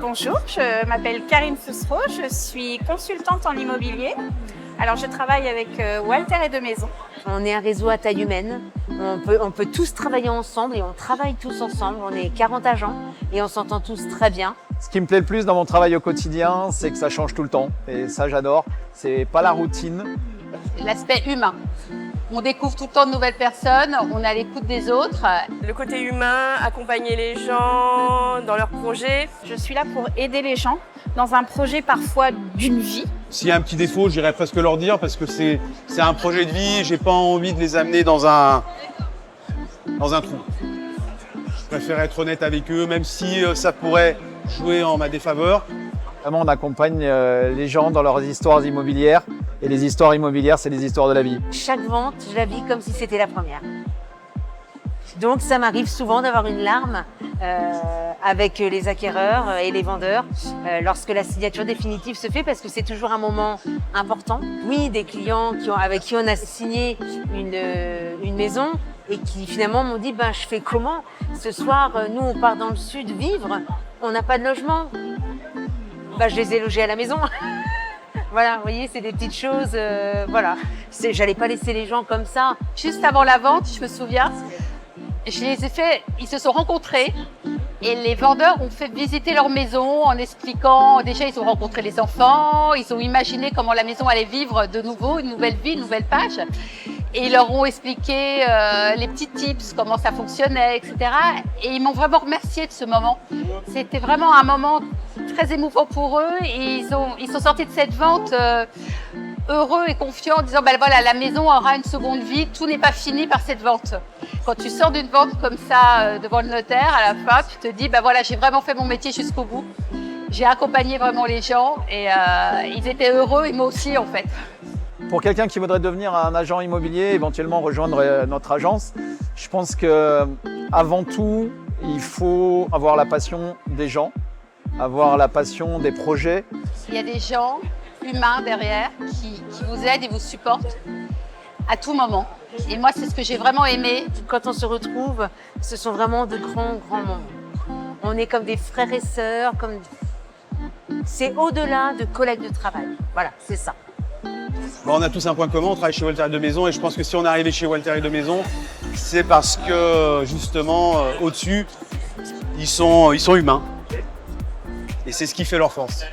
Bonjour, je m'appelle Karine Foussereau, je suis consultante en immobilier. Alors je travaille avec Walter et de Maison. On est un réseau à taille humaine, on peut tous travailler ensemble et on travaille tous ensemble. On est 40 agents et on s'entend tous très bien. Ce qui me plaît le plus dans mon travail au quotidien, c'est que ça change tout le temps. Et ça, j'adore. C'est pas la routine. L'aspect humain. On découvre tout le temps de nouvelles personnes, on est à l'écoute des autres. Le côté humain, accompagner les gens dans leurs projets. Je suis là pour aider les gens dans un projet parfois d'une vie. S'il y a un petit défaut, j'irais presque leur dire parce que c'est un projet de vie, j'ai pas envie de les amener dans un trou. Je préfère être honnête avec eux, même si ça pourrait jouer en ma défaveur. Vraiment, on accompagne les gens dans leurs histoires immobilières. Et les histoires immobilières, c'est les histoires de la vie. Chaque vente, je la vis comme si c'était la première. Donc ça m'arrive souvent d'avoir une larme avec les acquéreurs et les vendeurs lorsque la signature définitive se fait, parce que c'est toujours un moment important. Oui, des clients avec qui on a signé une maison et qui finalement m'ont dit je fais comment? Ce soir, nous on part dans le sud vivre, on n'a pas de logement. Je les ai logés à la maison. Voilà, vous voyez, c'est des petites choses, voilà. J'allais pas laisser les gens comme ça. Juste avant la vente, je me souviens, je les ai fait, ils se sont rencontrés et les vendeurs ont fait visiter leur maison en expliquant, déjà ils ont rencontré les enfants, ils ont imaginé comment la maison allait vivre de nouveau, une nouvelle vie, une nouvelle page. Et ils leur ont expliqué les petits tips, comment ça fonctionnait, etc. Et ils m'ont vraiment remercié de ce moment. C'était vraiment un moment très émouvant pour eux. Et ils sont sortis de cette vente heureux et confiants en disant voilà, la maison aura une seconde vie, tout n'est pas fini par cette vente. Quand tu sors d'une vente comme ça devant le notaire, à la fin, tu te dis voilà, j'ai vraiment fait mon métier jusqu'au bout. J'ai accompagné vraiment les gens et ils étaient heureux et moi aussi en fait. Pour quelqu'un qui voudrait devenir un agent immobilier, éventuellement rejoindre notre agence, je pense qu'avant tout, il faut avoir la passion des gens, avoir la passion des projets. Il y a des gens humains derrière qui vous aident et vous supportent à tout moment. Et moi, c'est ce que j'ai vraiment aimé. Quand on se retrouve, ce sont vraiment de grands moments. On est comme des frères et sœurs, c'est au-delà de collègues de travail. Voilà, c'est ça. On a tous un point commun, on travaille chez Walter et de Maison et je pense que si on est arrivé chez Walter et de Maison, c'est parce que justement au-dessus, ils sont humains. Et c'est ce qui fait leur force.